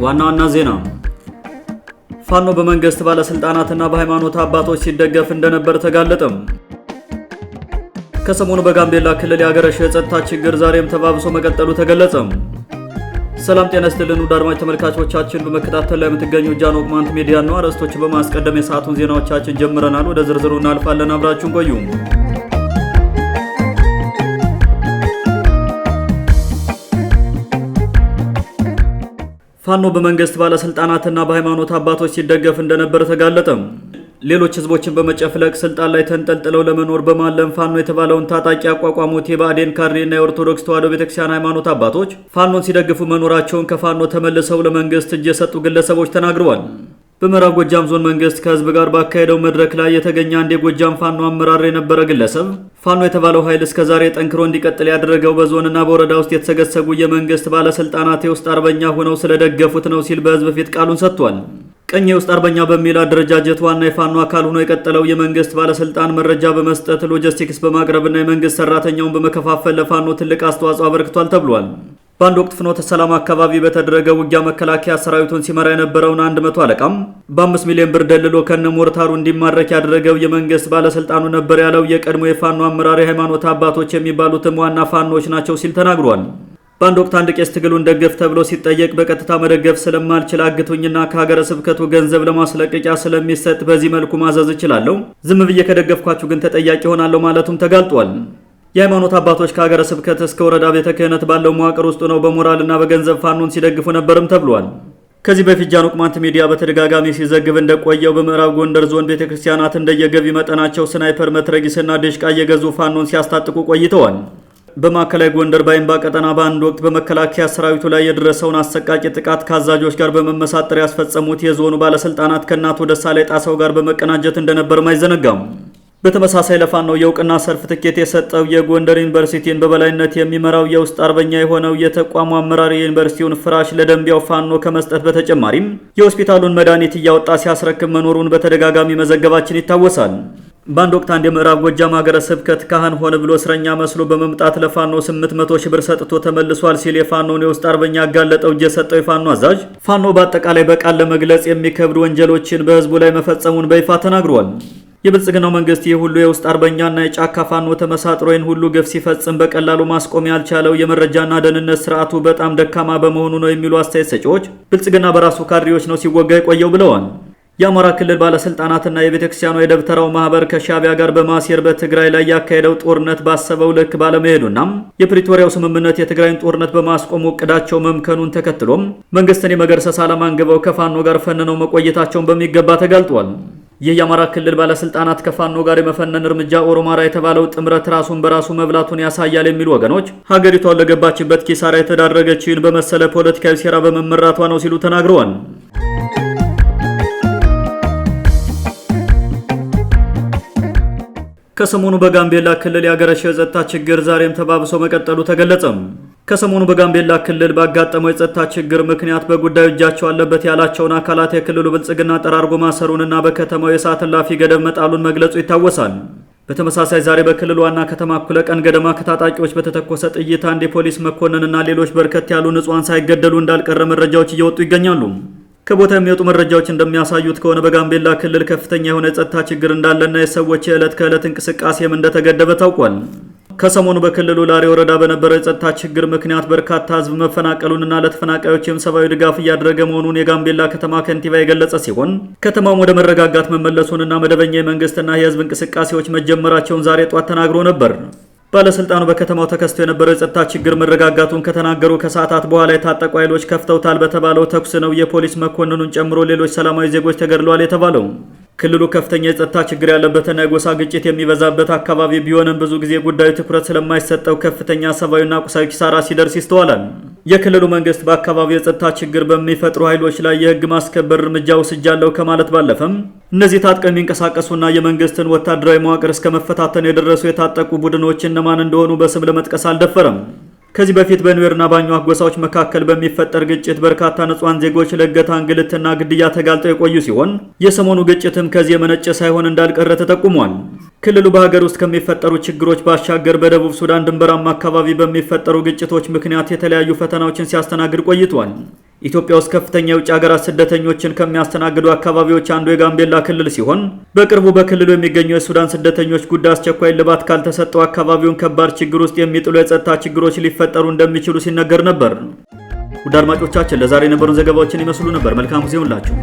ዋና ዋና ዜና ፋኖ በመንግስት ባለስልጣናትና በሃይማኖት አባቶች ሲደገፍ እንደነበር ተጋለጠም። ከሰሞኑ በጋምቤላ ክልል ያገረሸ የጸጥታ ችግር ዛሬም ተባብሶ መቀጠሉ ተገለጸም። ሰላም ጤና ይስጥልን ውድ አድማጭ ተመልካቾቻችን፣ በመከታተል ላይ የምትገኙ ጃኖ ቅማንት ሚዲያ ነው። አርዕስቶችን በማስቀደም የሰዓቱን ዜናዎቻችን ጀምረናል። ወደ ዝርዝሩ እናልፋለን። አብራችሁን ቆዩ። ፋኖ በመንግስት ባለስልጣናትና በሃይማኖት አባቶች ሲደገፍ እንደነበር ተጋለጠም። ሌሎች ህዝቦችን በመጨፍለቅ ስልጣን ላይ ተንጠልጥለው ለመኖር በማለም ፋኖ የተባለውን ታጣቂ ያቋቋሙት የብአዴን ካድሬና የኦርቶዶክስ ተዋሕዶ ቤተክርስቲያን ሃይማኖት አባቶች ፋኖን ሲደግፉ መኖራቸውን ከፋኖ ተመልሰው ለመንግስት እጅ የሰጡ ግለሰቦች ተናግረዋል። በምዕራብ ጎጃም ዞን መንግስት ከህዝብ ጋር ባካሄደው መድረክ ላይ የተገኘ አንድ የጎጃም ፋኖ አመራር የነበረ ግለሰብ ፋኖ የተባለው ኃይል እስከዛሬ ጠንክሮ እንዲቀጥል ያደረገው በዞንና በወረዳ ውስጥ የተሰገሰጉ የመንግስት ባለስልጣናት የውስጥ አርበኛ ሆነው ስለደገፉት ነው ሲል በህዝብ ፊት ቃሉን ሰጥቷል። ቀኝ የውስጥ አርበኛ በሚል አደረጃጀት ዋና የፋኖ አካል ሆኖ የቀጠለው የመንግስት ባለስልጣን መረጃ በመስጠት ሎጂስቲክስ በማቅረብና የመንግስት ሰራተኛውን በመከፋፈል ለፋኖ ትልቅ አስተዋጽኦ አበርክቷል ተብሏል። በአንድ ወቅት ፍኖተ ሰላም አካባቢ በተደረገው ውጊያ መከላከያ ሰራዊቱን ሲመራ የነበረውን 100 አለቃም በ5 ሚሊዮን ብር ደልሎ ከነ ሞርታሩ እንዲማረክ ያደረገው የመንግስት ባለስልጣኑ ነበር ያለው የቀድሞ የፋኖ አመራር የሃይማኖት አባቶች የሚባሉትም ዋና ፋኖች ናቸው ሲል ተናግሯል። በአንድ ወቅት አንድ ቄስ ትግሉን ደግፍ ተብሎ ሲጠየቅ በቀጥታ መደገፍ ስለማልችል አግቱኝና ከሀገረ ስብከቱ ገንዘብ ለማስለቀቂያ ስለሚሰጥ በዚህ መልኩ ማዘዝ እችላለሁ፣ ዝም ብዬ ከደገፍኳችሁ ግን ተጠያቂ ሆናለሁ ማለቱም ተጋልጧል። የሃይማኖት አባቶች ከሀገረ ስብከት እስከ ወረዳ ቤተ ክህነት ባለው መዋቅር ውስጥ ነው በሞራልና በገንዘብ ፋኖን ሲደግፉ ነበርም ተብሏል። ከዚህ በፊት ጃኖ ቅማንት ሚዲያ በተደጋጋሚ ሲዘግብ እንደቆየው በምዕራብ ጎንደር ዞን ቤተክርስቲያናት እንደየገቢ መጠናቸው ስናይፐር፣ መትረጊስና ድሽቃ እየገዙ ፋኖን ሲያስታጥቁ ቆይተዋል። በማዕከላዊ ጎንደር በአይምባ ቀጠና በአንድ ወቅት በመከላከያ ሰራዊቱ ላይ የደረሰውን አሰቃቂ ጥቃት ከአዛዦች ጋር በመመሳጠር ያስፈጸሙት የዞኑ ባለስልጣናት ከእናቶ ደሳለኝ ጣሰው ጋር በመቀናጀት እንደነበርም አይዘነጋም። በተመሳሳይ ለፋኖ የእውቅና ሰልፍ ትኬት የሰጠው የጎንደር ዩኒቨርሲቲን በበላይነት የሚመራው የውስጥ አርበኛ የሆነው የተቋሙ አመራር የዩኒቨርሲቲውን ፍራሽ ለደንቢያው ፋኖ ከመስጠት በተጨማሪም የሆስፒታሉን መድኃኒት እያወጣ ሲያስረክብ መኖሩን በተደጋጋሚ መዘገባችን ይታወሳል። በአንድ ወቅት አንድ የምዕራብ ጎጃም ሀገረ ስብከት ካህን ሆነ ብሎ እስረኛ መስሎ በመምጣት ለፋኖ 800 ሺህ ብር ሰጥቶ ተመልሷል ሲል የፋኖን የውስጥ አርበኛ ያጋለጠው እጅ የሰጠው የፋኖ አዛዥ ፋኖ በአጠቃላይ በቃል ለመግለጽ የሚከብዱ ወንጀሎችን በህዝቡ ላይ መፈጸሙን በይፋ ተናግሯል። የብልጽግናው መንግስት ይህ ሁሉ የውስጥ አርበኛና የጫካ ፋኖ ተመሳጥሮ ይህን ሁሉ ግፍ ሲፈጽም በቀላሉ ማስቆም ያልቻለው የመረጃና ደህንነት ስርዓቱ በጣም ደካማ በመሆኑ ነው የሚሉ አስተያየት ሰጪዎች ብልጽግና በራሱ ካድሬዎች ነው ሲወጋ የቆየው ብለዋል። የአማራ ክልል ባለስልጣናትና የቤተክርስቲያኑ የደብተራው ማህበር ከሻቢያ ጋር በማሴር በትግራይ ላይ ያካሄደው ጦርነት ባሰበው ልክ ባለመሄዱና የፕሪቶሪያው ስምምነት የትግራይን ጦርነት በማስቆም እቅዳቸው መምከኑን ተከትሎም መንግስትን የመገርሰስ ዓላማ አንግበው ከፋኖ ጋር ፈንነው መቆየታቸውን በሚገባ ተጋልጧል። ይህ የአማራ ክልል ባለስልጣናት ከፋኖ ጋር የመፈነን እርምጃ ኦሮማራ የተባለው ጥምረት ራሱን በራሱ መብላቱን ያሳያል የሚሉ ወገኖች ሀገሪቷን ለገባችበት ኪሳራ የተዳረገችውን በመሰለ ፖለቲካዊ ሴራ በመመራቷ ነው ሲሉ ተናግረዋል። ከሰሞኑ በጋምቤላ ክልል ያገረሸ የጸጥታ ችግር ዛሬም ተባብሶ መቀጠሉ ተገለጸም። ከሰሞኑ በጋምቤላ ክልል ባጋጠመው የጸጥታ ችግር ምክንያት በጉዳዩ እጃቸው አለበት ያላቸውን አካላት የክልሉ ብልጽግና ጠራርጎ ማሰሩንና በከተማው የሰዓት እላፊ ገደብ መጣሉን መግለጹ ይታወሳል። በተመሳሳይ ዛሬ በክልሉ ዋና ከተማ እኩለ ቀን ገደማ ከታጣቂዎች በተተኮሰ ጥይት አንድ የፖሊስ መኮንንና ሌሎች በርከት ያሉ ንጹሃን ሳይገደሉ እንዳልቀረ መረጃዎች እየወጡ ይገኛሉ። ከቦታ የሚወጡ መረጃዎች እንደሚያሳዩት ከሆነ በጋምቤላ ክልል ከፍተኛ የሆነ የጸጥታ ችግር እንዳለና የሰዎች የዕለት ከዕለት እንቅስቃሴም እንደተገደበ ታውቋል። ከሰሞኑ በክልሉ ላሪ ወረዳ በነበረው የጸጥታ ችግር ምክንያት በርካታ ህዝብ መፈናቀሉንና ለተፈናቃዮችም ሰብአዊ ድጋፍ እያደረገ መሆኑን የጋምቤላ ከተማ ከንቲባ የገለጸ ሲሆን ከተማም ወደ መረጋጋት መመለሱንና መደበኛ የመንግስትና የህዝብ እንቅስቃሴዎች መጀመራቸውን ዛሬ ጧት ተናግሮ ነበር። ባለስልጣኑ በከተማው ተከስቶ የነበረው የጸጥታ ችግር መረጋጋቱን ከተናገሩ ከሰዓታት በኋላ የታጠቁ ኃይሎች ከፍተውታል በተባለው ተኩስ ነው የፖሊስ መኮንኑን ጨምሮ ሌሎች ሰላማዊ ዜጎች ተገድለዋል የተባለው። ክልሉ ከፍተኛ የጸጥታ ችግር ያለበትና የጎሳ ግጭት የሚበዛበት አካባቢ ቢሆንም ብዙ ጊዜ ጉዳዩ ትኩረት ስለማይሰጠው ከፍተኛ ሰብአዊና ቁሳዊ ኪሳራ ሲደርስ ይስተዋላል። የክልሉ መንግስት በአካባቢው የጸጥታ ችግር በሚፈጥሩ ኃይሎች ላይ የህግ ማስከበር እርምጃ ወስጃለሁ ከማለት ባለፈም እነዚህ ታጥቀው የሚንቀሳቀሱና የመንግስትን ወታደራዊ መዋቅር እስከ መፈታተን የደረሱ የታጠቁ ቡድኖች እነማን እንደሆኑ በስም ለመጥቀስ አልደፈረም። ከዚህ በፊት በኑዌርና ባኞክ ጎሳዎች መካከል በሚፈጠር ግጭት በርካታ ንጹሃን ዜጎች ለእገታ፣ እንግልትና ግድያ ተጋልጠው የቆዩ ሲሆን የሰሞኑ ግጭትም ከዚህ የመነጨ ሳይሆን እንዳልቀረ ተጠቁሟል። ክልሉ በሀገር ውስጥ ከሚፈጠሩ ችግሮች ባሻገር በደቡብ ሱዳን ድንበራማ አካባቢ በሚፈጠሩ ግጭቶች ምክንያት የተለያዩ ፈተናዎችን ሲያስተናግድ ቆይቷል። ኢትዮጵያ ውስጥ ከፍተኛ የውጭ ሀገራት ስደተኞችን ከሚያስተናግዱ አካባቢዎች አንዱ የጋምቤላ ክልል ሲሆን በቅርቡ በክልሉ የሚገኙ የሱዳን ስደተኞች ጉዳይ አስቸኳይ ልባት ካልተሰጠው አካባቢውን ከባድ ችግር ውስጥ የሚጥሉ የጸጥታ ችግሮች ሊፈጠሩ እንደሚችሉ ሲነገር ነበር። ውድ አድማጮቻችን ለዛሬ የነበሩን ዘገባዎችን ይመስሉ ነበር። መልካም ጊዜ ይሁንላችሁ።